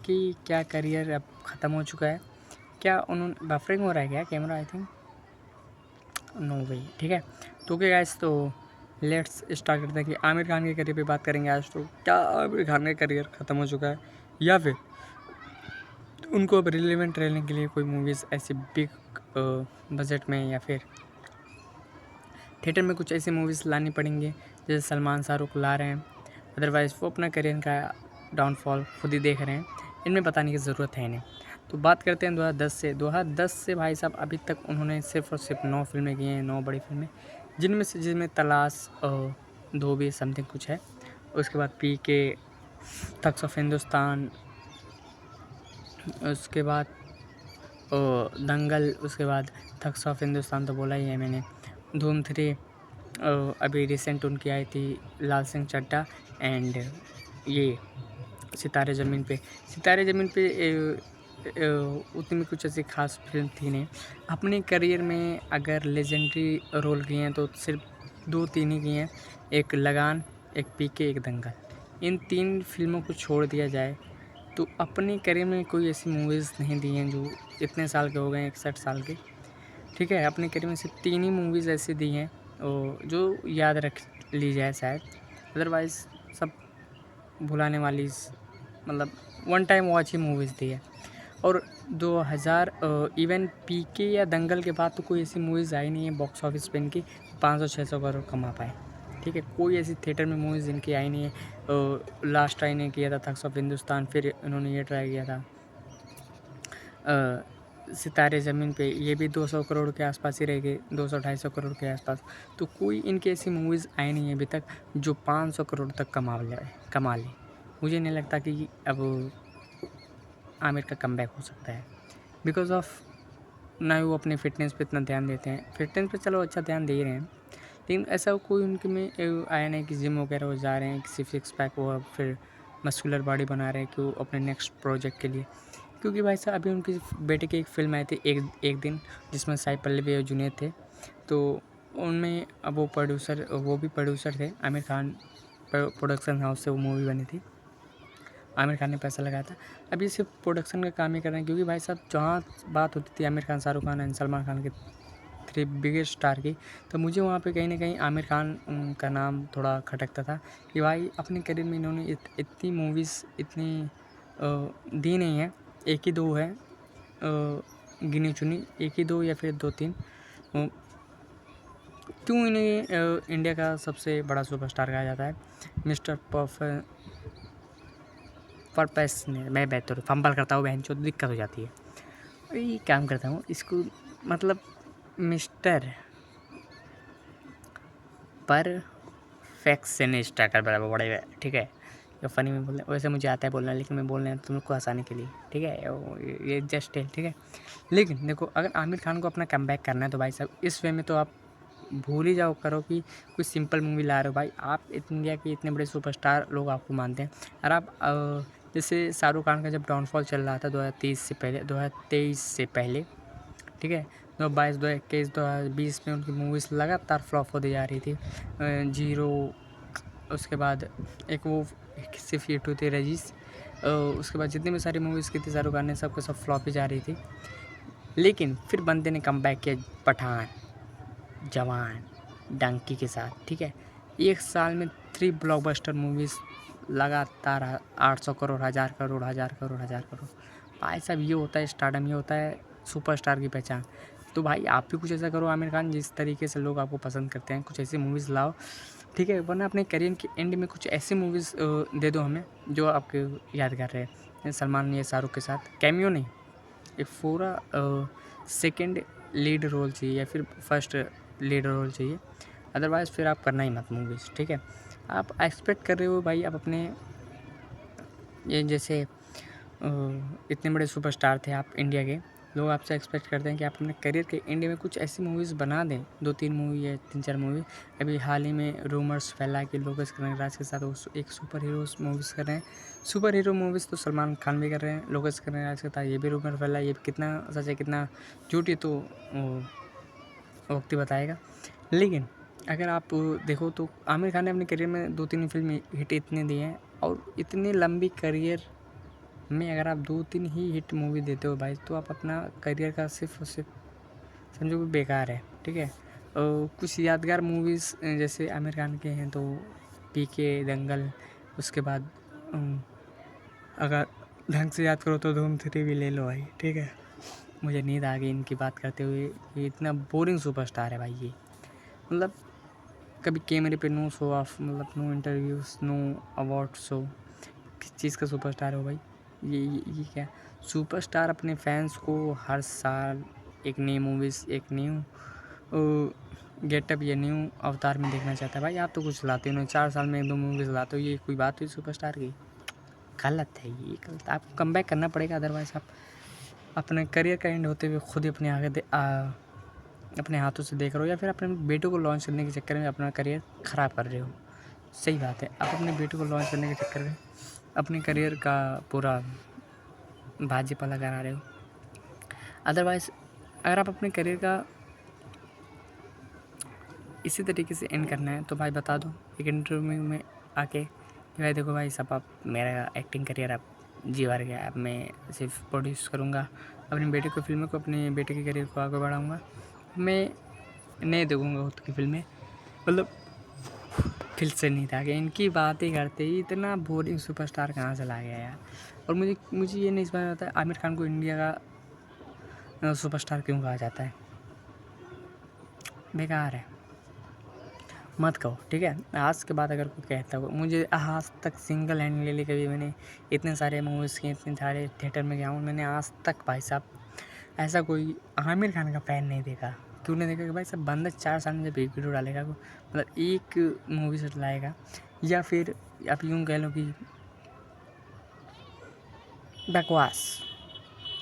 कि क्या करियर अब ख़त्म हो चुका है? क्या उन्होंने बफरिंग हो रहा है क्या कैमरा? आई थिंक नो वे। ठीक है, तो ओके गाइस, तो लेट्स स्टार्ट करते हैं कि आमिर खान के करियर पे बात करेंगे आज। तो क्या आमिर खान का करियर ख़त्म हो चुका है, या फिर उनको अब रिलेवेंट रहने के लिए कोई मूवीज़ ऐसी बिग बजट में या फिर थिएटर में कुछ ऐसी मूवीज़ लानी पड़ेंगी जैसे सलमान शाहरुख ला रहे हैं, अदरवाइज़ वो अपना करियर का डाउनफॉल खुद ही देख रहे हैं, इनमें बताने की ज़रूरत है नहीं। तो बात करते हैं 2010 से भाई साहब अभी तक उन्होंने सिर्फ और सिर्फ 9 फिल्में की हैं, 9 बड़ी फिल्में, जिनमें तलाश धोबी समथिंग कुछ है, उसके बाद पीके, थग्स ऑफ हिंदुस्तान, उसके बाद दंगल, उसके बाद थग्स ऑफ हिंदुस्तान तो बोला ही है मैंने, धूम 3, अभी रिसेंट उनकी आई थी लाल सिंह चड्ढा, एंड ये सितारे ज़मीन पे उतनी भी कुछ ऐसी खास फिल्म थी नहीं। अपने करियर में अगर लेजेंडरी रोल किए हैं तो सिर्फ 2-3 ही किए हैं, एक लगान, एक पीके, एक दंगल। इन 3 फिल्मों को छोड़ दिया जाए तो अपने करियर में कोई ऐसी मूवीज़ नहीं दी हैं जो इतने साल के हो गए हैं, 61 साल के। ठीक है, अपने करियर में सिर्फ 3 ही मूवीज़ ऐसी दी हैं जो याद रख ली जाए शायद, अदरवाइज़ सब भुलाने वाली मतलब वन टाइम वॉच ही मूवीज़ दी है। और 2000 इवन पीके या दंगल के बाद तो कोई ऐसी मूवीज़ आई नहीं है बॉक्स ऑफिस पे इनकी 500-600 करोड़ कमा पाए। ठीक है, कोई ऐसी थिएटर में मूवीज़ इनकी आई नहीं है। लास्ट ट्राई ने किया था थग्स ऑफ हिंदुस्तान, फिर इन्होंने ये ट्राई किया था सितारे ज़मीन पे, ये भी 200 करोड़ के आसपास ही रह गए, 200-250 करोड़ के आसपास। तो कोई इनकी ऐसी मूवीज़ आई नहीं है अभी तक जो 500 करोड़ तक कमा ले। मुझे नहीं लगता कि अब आमिर का कमबैक हो सकता है, बिकॉज़ ऑफ ना ही वो अपने फ़िटनेस पे इतना ध्यान देते हैं। फ़िटनेस पे चलो अच्छा ध्यान दे ही रहे हैं, लेकिन ऐसा कोई उनके में आया नहीं कि जिम वगैरह वो जा रहे हैं, किसी सिक्स पैक वो फिर मस्कुलर बॉडी बना रहे हैं कि वो अपने नेक्स्ट प्रोजेक्ट के लिए। क्योंकि भाई साहब अभी उनकी बेटे की एक फ़िल्म आई थी एक दिन, जिसमें साई पल्लवी और जुनैद थे। तो उनमें अब वो भी प्रोड्यूसर थे, आमिर खान प्रोडक्शन हाउस से वो मूवी बनी थी, आमिर खान ने पैसा लगाया था। अब ये सिर्फ प्रोडक्शन का काम ही कर रहे हैं, क्योंकि भाई साहब जहाँ बात होती थी आमिर खान, शाहरुख खान एंड सलमान खान के 3 बिगेस्ट स्टार की, तो मुझे वहाँ पे कहीं ना कहीं आमिर खान का नाम थोड़ा खटकता था कि भाई अपने करियर में इन्होंने इतनी मूवीज़ इतनी दी नहीं है, एक ही दो है गिनी चुनी, एक ही दो या फिर 2-3। क्यों इन्हें इंडिया का सबसे बड़ा सुपरस्टार कहा जाता है, मिस्टर पर्पस में मैं बेहतर फंबल करता हूँ, बहन चो दिक्कत हो जाती है। वही काम करता हूँ इसको, मतलब मिस्टर परफेक्शनिस्ट कर बराबर बड़े, ठीक है। तो फनी में बोलना वैसे मुझे आता है बोलना, लेकिन मैं बोल रहा हूँ तुम लोग को हंसाने के लिए, ठीक है, ये जस्ट है, ठीक है। लेकिन देखो, अगर आमिर खान को अपना कमबैक करना है तो भाई साहब इस वे में तो आप भूल ही जाओ करो कि कोई सिंपल मूवी ला रहे हो। भाई आप इंडिया के इतने बड़े सुपरस्टार लोग आपको मानते हैं, और आप जैसे शाहरुख खान का जब डाउनफॉल चल रहा था 2023 से पहले, ठीक है, 2022, 2021, 2020 में उनकी मूवीज़ लगातार फ्लॉप होती जा रही थी। जीरो, उसके बाद एक वो सिर्फ ये टू थी रजीस, उसके बाद जितनी भी सारी मूवीज़ की थी शाहरुख खान ने, सब फ्लॉप ही जा रही थी। लेकिन फिर बंदे ने कमबैक किया पठान, जवान, डंकी के साथ, ठीक है। एक साल में 3 ब्लॉकबस्टर मूवीज़ लगातार 800 करोड़, 1000 करोड़, 1000 करोड़, 1000 करोड़। भाई साहब ये होता है स्टारडम, ये होता है सुपरस्टार की पहचान। तो भाई आप भी कुछ ऐसा करो आमिर खान, जिस तरीके से लोग आपको पसंद करते हैं, कुछ ऐसी मूवीज़ लाओ, ठीक है। वरना अपने करियर के एंड में कुछ ऐसी मूवीज़ दे दो हमें जो आपके यादगार रहे। सलमान या शाहरुख के साथ कैमियो नहीं, एक पूरा सेकंड लीड रोल चाहिए या फिर फर्स्ट लीड रोल चाहिए, अदरवाइज़ फिर आप करना ही मत मूवीज़, ठीक है। आप एक्सपेक्ट कर रहे हो भाई, आप अपने ये जैसे इतने बड़े सुपरस्टार थे आप इंडिया के, लोग आपसे एक्सपेक्ट करते हैं कि आप अपने करियर के एंड में कुछ ऐसी मूवीज़ बना दें, 2-3 मूवी या 3-4 मूवी। अभी हाल ही में रूमर्स फैला कि लोकेश कनगराज के साथ वो एक सुपर हीरोज़ मूवीज़ कर रहे हैं। सुपर हीरो मूवीज़ तो सलमान खान भी कर रहे हैं, लोकेश कनगराज के साथ ये भी रूमर फैला, ये कितना सच है कितना झूठ है तो वक्त ही बताएगा। लेकिन अगर आप देखो तो आमिर खान ने अपने करियर में 2-3 फिल्म हिट इतने दिए हैं, और इतनी लंबी करियर में अगर आप 2-3 ही हिट मूवी देते हो भाई, तो आप अपना करियर का सिर्फ और सिर्फ समझो कि बेकार है, ठीक है। और कुछ यादगार मूवीज़ जैसे आमिर खान के हैं तो पीके, दंगल, उसके बाद अगर ढंग से याद करो तो धूम 3 भी ले लो भाई, ठीक है। मुझे नींद आ गई इनकी बात करते हुए। ये इतना बोरिंग सुपरस्टार है भाई ये, मतलब कभी कैमरे पे नो शो ऑफ, मतलब no interviews, no award show. किस चीज़ का सुपरस्टार हो भाई ये क्या सुपरस्टार अपने फैंस को हर साल एक नई मूवीज़, एक न्यू गेटअप या न्यू अवतार में देखना चाहता है। भाई आप तो कुछ लाते हो नहीं, 4 साल में 1-2 मूवीज़ लाते हो, ये कोई बात हुई सुपरस्टार की? गलत है ये, गलत। आपको कमबैक करना पड़ेगा, अदरवाइज़ आप अपने करियर का एंड होते हुए खुद ही अपने अपने हाथों से देख रहे हो, या फिर अपने बेटों को लॉन्च करने के चक्कर में अपना करियर ख़राब कर रहे हो। सही बात है, आप अपने बेटों को लॉन्च करने के चक्कर में अपने करियर का पूरा भाजीपाला करा रहे हो। अदरवाइज़ अगर आप अपने करियर का इसी तरीके से एंड करना है तो भाई बता दो एक इंटरव्यू में आके कि भाई देखो भाई साहब, आप मेरा एक्टिंग करियर आप जी भर गया, अब मैं सिर्फ प्रोड्यूस करूँगा अपने बेटे को, फिल्मों को, अपने बेटे के करियर को आगे बढ़ाऊँगा, मैं नहीं देखूँगा खुद की फिल्में। मतलब फिर से नहीं था कि इनकी बातें करते ही इतना बोरिंग सुपरस्टार कहाँ से ला गया यार। और मुझे ये नहीं समझ में आता आमिर खान को इंडिया का सुपरस्टार क्यों कहा जाता है। बेकार है, मत कहो, ठीक है। आज के बाद अगर कोई कहता हो, मुझे आज तक सिंगल हैंडली कभी मैंने इतने सारे मूवीज़ किए, इतने सारे थिएटर में गया हूँ, मैंने आज तक भाई साहब ऐसा कोई आमिर खान का फ़ैन नहीं देखा। क्यों नहीं देखा कि भाई साहब बंदा 4 साल में जब एक वीडियो डालेगा, मतलब एक मूवी से लाएगा, या फिर आप यूँ कह लो कि बकवास।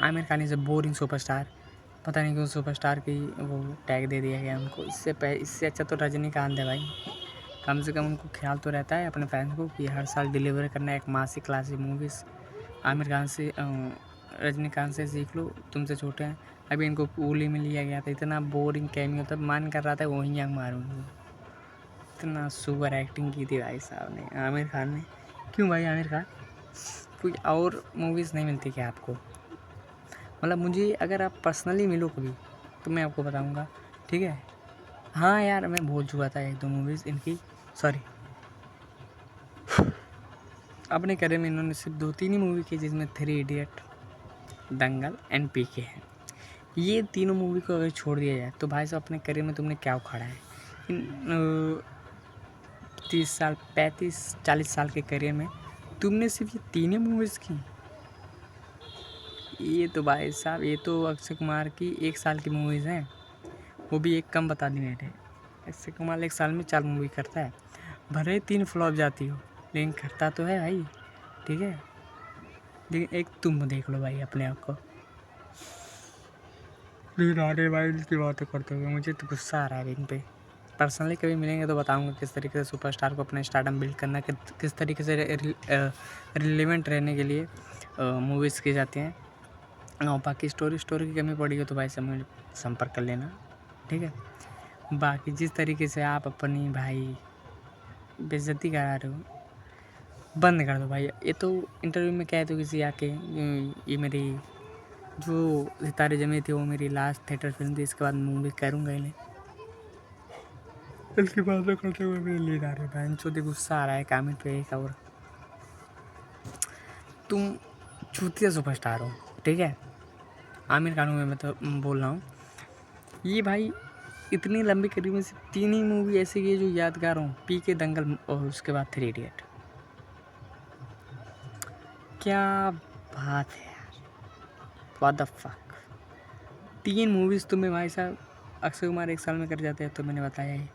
Aamir Khan is a boring superstar. पता नहीं क्यों सुपरस्टार की वो टैग दे दिया गया उनको। इससे अच्छा तो रजनीकांत है भाई, कम से कम उनको ख्याल तो रहता है अपने फैंस को कि हर साल डिलीवर करना है एक मासिक क्लासिक मूवीज़। आमिर खान से रजनीकांत से सीख लो, तुमसे छोटे हैं। अभी इनको कूली में लिया गया था, इतना बोरिंग कैमियो था, मन कर रहा था वहीं यंग मारूँ। इतना सुपर एक्टिंग की थी भाई साहब ने, आमिर खान ने। क्यों भाई आमिर खान, कोई और मूवीज़ नहीं मिलती क्या आपको? मतलब मुझे अगर आप पर्सनली मिलो कभी तो मैं आपको बताऊंगा, ठीक है। हाँ यार, मैं भूल चुका था 1-2 मूवीज़ इनकी, सॉरी। अपने करियर में इन्होंने सिर्फ 2-3 ही मूवी की, जिसमें 3 इडियट, दंगल एंड पीके है। ये तीनों मूवी को अगर छोड़ दिया जाए तो भाई साहब अपने करियर में तुमने क्या उखाड़ा है? इन 30 साल, 35-40 साल के करियर में तुमने सिर्फ ये 3 ही मूवीज़ की। ये तो भाई साहब, ये तो अक्षय कुमार की 1 साल की मूवीज़ हैं, वो भी एक कम बता दी मैंने। अक्षय कुमार 1 साल में 4 मूवी करता है, भले ही 3 फ्लॉप जाती हो, लेकिन करता तो है भाई, ठीक है। लेकिन एक तुम देख लो भाई अपने आप को। लेकिन अरे भाई इनकी बातें करते हुए मुझे तो गुस्सा आ रहा है इन पे। पर्सनली कभी मिलेंगे तो बताऊंगा किस तरीके से सुपरस्टार को अपना स्टारडम बिल्ड करना, किस तरीके से रिलेवेंट रहने के लिए मूवीज़ की जाती हैं। और बाकी स्टोरी की कमी पड़ी हो तो भाई से मुझे संपर्क कर लेना, ठीक है। बाकी जिस तरीके से आप अपनी भाई बेइज्जती करा रहे हो, बंद कर दो भाई। ये तो इंटरव्यू में कह दो किसी आके, ये मेरी जो सितारे जमे थे वो मेरी लास्ट थिएटर फिल्म थी, इसके बाद मूवी करूँगा ही नहीं। इसकी बातें करते हुए मेरी नींद आ रही है, बहन चोदी गुस्सा आ रहा है कमेंट पे एक और। तुम चूतिया सुपरस्टार हो, ठीक है। आमिर खान में मैं तो बोल रहा हूँ, ये भाई इतनी लंबी करीब में से 3 ही मूवी ऐसी की जो यादगार हों, पीके, दंगल और उसके बाद 3 इडियट। क्या बात है यार, व्हाट द फक। 3 मूवीज़ तुम्हें भाई साहब अक्षय कुमार 1 साल में कर जाते हैं, तो मैंने बताया ही।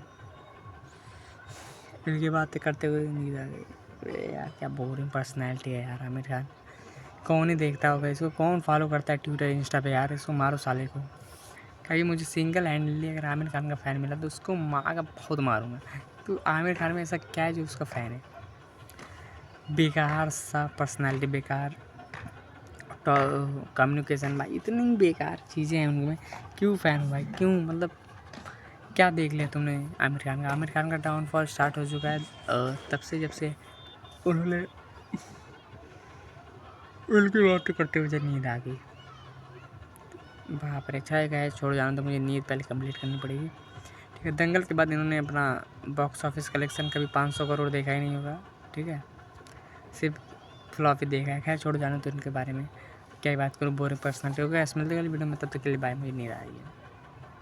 इनकी बातें करते हुए नींद आ गई यार। क्या बोरिंग पर्सनैलिटी है यार आमिर खान। कौन ही देखता होगा इसको, कौन फॉलो करता है ट्विटर इंस्टा पे यार। इसको मारो साले को। कहीं मुझे सिंगल हैंडली अगर आमिर खान का फ़ैन मिला तो उसको माँ का बहुत मारूंगा। तो आमिर खान में ऐसा क्या है जो उसका फ़ैन है? बेकार सा पर्सनैलिटी, बेकार कम्युनिकेशन, भाई इतनी बेकार चीज़ें हैं उनमें। क्यों फ़ैन हो भाई, क्यों? मतलब क्या देख लिया तुमने आमिर खान का? आमिर खान का डाउनफॉल स्टार्ट हो चुका है तब से, जब से उन्होंने उनकी बातें करते मुझे नींद आ गई। बाप रे! अच्छा है छोड़ जाना, तो मुझे नींद पहले कंप्लीट करनी पड़ेगी। ठीक है, दंगल के बाद इन्होंने अपना बॉक्स ऑफिस कलेक्शन कभी 500 करोड़ देखा ही नहीं होगा। ठीक है, सिर्फ फ्लॉप ही देखा है। खैर छोड़ जाना, तो इनके बारे में क्या ही बात करूँ, बोरिंग पर्सनालिटी हो गया। मिलते हैं अगली वीडियो में, तब तक के लिए बाय, मुझे नींद आ रही है।